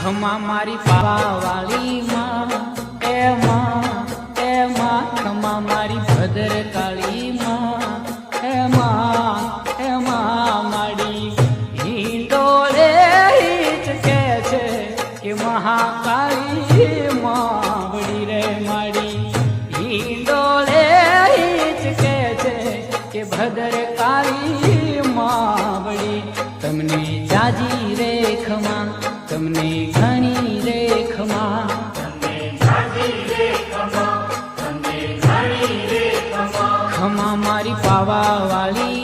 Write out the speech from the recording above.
ખમા મારી પાવા વાળી માં એ માં ખમા મારી ભદ્ર કાળી માં એ માં માડી હિંડોળે હિચકે છે કે મહાકાળી માવડી રે માડી હિંડોળે હિચકે છે કે ભદ્ર કાળી માવડી તમને જાજી રે ખમા તમને ઘણી રે ખમા ખમા મારી પાવા વાળી